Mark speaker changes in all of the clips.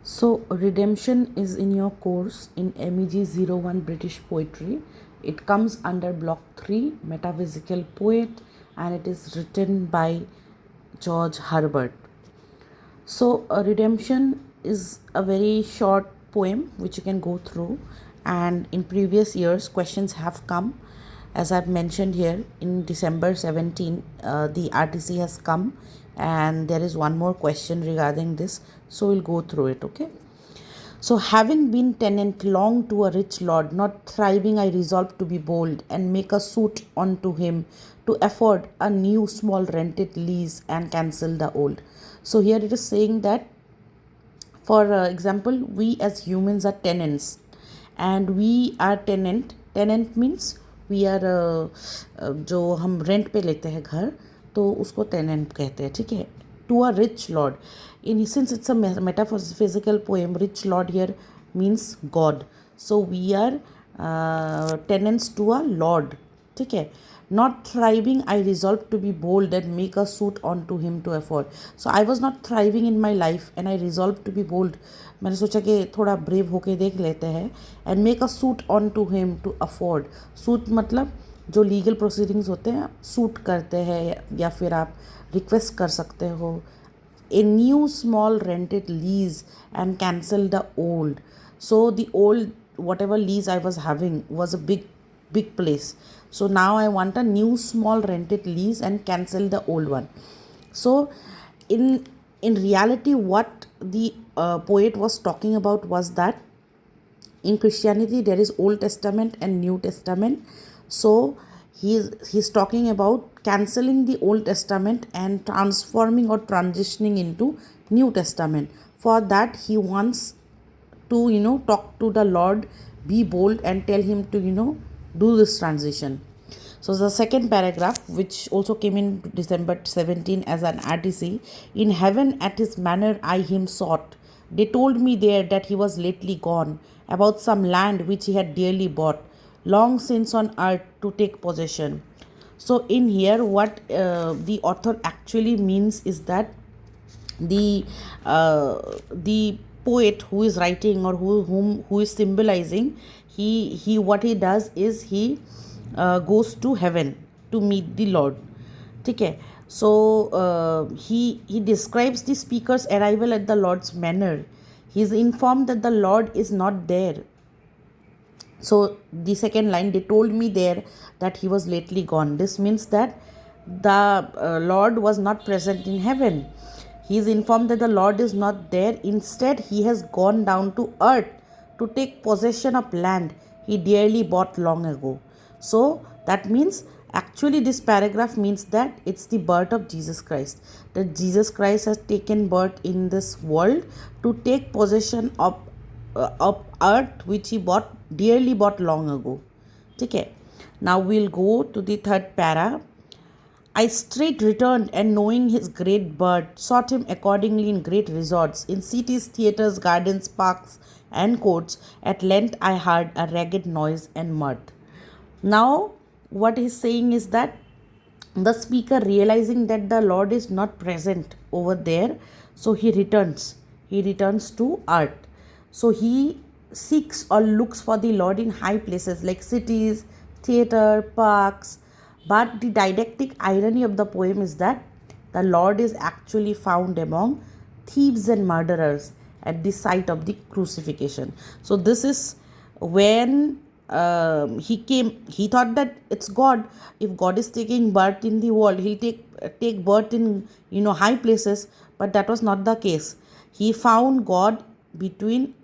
Speaker 1: So, redemption is in your course in MEG 01 British Poetry. It comes under Block 3, Metaphysical Poet, and it is written by George Herbert. So, redemption is a very short poem which you can go through, and in previous years, questions have come. As I've mentioned here, in December 17, the RTC has come, and there is one more question regarding this, so we'll go through it, okay? So, having been tenant long to a rich lord, not thriving, I resolved to be bold and make a suit unto him to afford a new small rented lease and cancel the old. So, here it is saying that, for example, we as humans are tenants, and we are tenant means we are जो हम rent पे लेते हैं घर, तो उसको tenant कहते हैं, ठीक है. To a rich lord, in since it's a metaphysical poem, rich lord here means God. So we are tenants to a lord, ठीक है. Not thriving, I resolved to be bold and make a suit onto him to afford. So I was not thriving in my life and I resolved to be bold. मैंने सोचा कि थोड़ा brave होके देख लेते हैं. And make a suit on to him to afford. Suit मतलब जो लीगल प्रोसीडिंग्स होते हैं, सूट करते हैं, या फिर आप रिक्वेस्ट कर सकते हो. A new small rented lease and cancel the old. So the old, whatever lease I was having, was a big place. So now I want a new small rented lease and cancel the old one. So in reality, what the poet was talking about was that in Christianity there is Old Testament and New Testament. So he's talking about cancelling the Old Testament and transforming or transitioning into New Testament. For that he wants to talk to the Lord, be bold and tell him to do this transition. So the second paragraph, which also came in December 17 as an RTC, in heaven at his manor I him sought. They told me there that he was lately gone, about some land which he had dearly bought, long since on earth to take possession. So in here, what the author actually means is that the poet who is writing, or who is symbolizing, he what he does is he goes to heaven to meet the Lord. Okay. So he describes the speaker's arrival at the Lord's manor. He is informed that the Lord is not there. So the second line, they told me there that he was lately gone. This means that the Lord was not present in heaven. He is informed that the Lord is not there. Instead, he has gone down to earth to take possession of land he dearly bought long ago. So that means, actually this paragraph means that it's the birth of Jesus Christ. That Jesus Christ has taken birth in this world to take possession of earth which he dearly bought long ago. Okay. Now we'll go to the third para. I straight returned, and knowing his great birth, sought him accordingly in great resorts, in cities, theatres, gardens, parks, and courts. At length I heard a ragged noise and mirth. Now what he's saying is that the speaker, realizing that the Lord is not present over there, so he returns to earth. So he seeks or looks for the Lord in high places like cities, theatre, parks. But the didactic irony of the poem is that the Lord is actually found among thieves and murderers at the site of the crucifixion. So this is when he thought that it's God. If God is taking birth in the world, he'll take birth in high places. But that was not the case. He found God between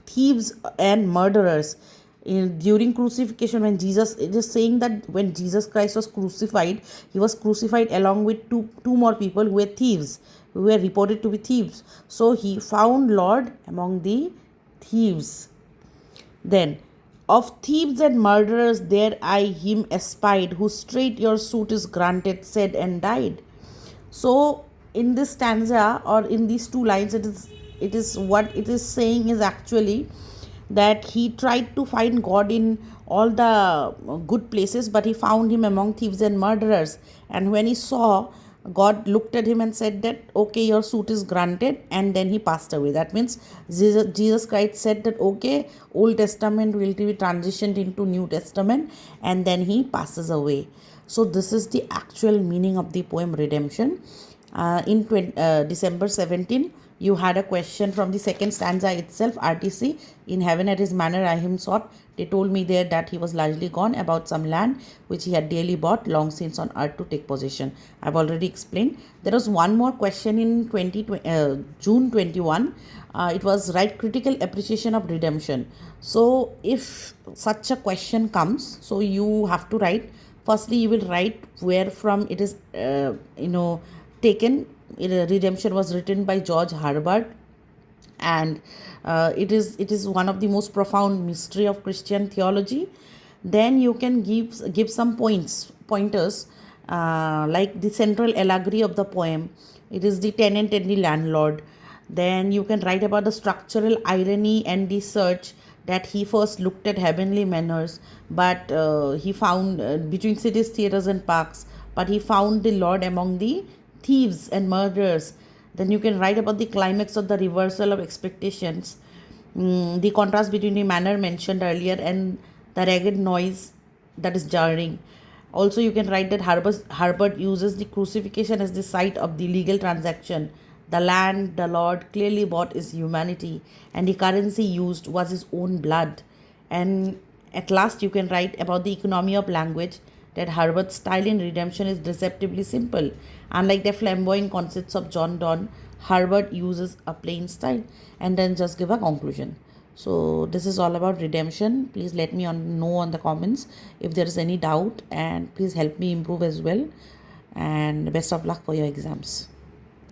Speaker 1: thieves and murderers. During crucifixion, when Jesus, it is saying that when Jesus Christ was crucified, he was crucified along with two more people who were thieves, who were reported to be thieves. So he found Lord among the thieves. Then, of thieves and murderers there I him espied, who straight your suit is granted, said and died. So in this stanza, or in these two lines, it is what it is saying is actually that he tried to find God in all the good places, but he found him among thieves and murderers. And when he saw God looked at him and said that, okay, your suit is granted, and then he passed away. That means Jesus Christ said that, okay, Old Testament will be transitioned into New Testament, and then he passes away. So this is the actual meaning of the poem Redemption. In December 17, you had a question from the second stanza itself, RTC. In heaven at his manor I him sought. They told me there that he was largely gone about some land which he had dearly bought long since on earth to take possession. I've already explained. There was one more question in June 21. It was write critical appreciation of redemption. So if such a question comes, so you have to write. Firstly, you will write where from it is, taken. Redemption was written by George Herbert, and it is one of the most profound mystery of Christian theology. Then you can give some pointers, like the central allegory of the poem. It is the tenant and the landlord. Then you can write about the structural irony and the search, that he first looked at heavenly manners, but he found between cities, theaters, and parks, but he found the Lord among the thieves and murderers. Then you can write about the climax of the reversal of expectations, the contrast between the manner mentioned earlier and the ragged noise that is jarring. Also, you can write that Herbert uses the crucifixion as the site of the legal transaction. The land the Lord clearly bought is humanity, and the currency used was his own blood. And at last, you can write about the economy of language, that Herbert's style in redemption is deceptively simple. Unlike the flamboyant concepts of John Donne, Herbert uses a plain style, and then just give a conclusion. So this is all about redemption. Please let me know on the comments if there is any doubt, and please help me improve as well. And best of luck for your exams.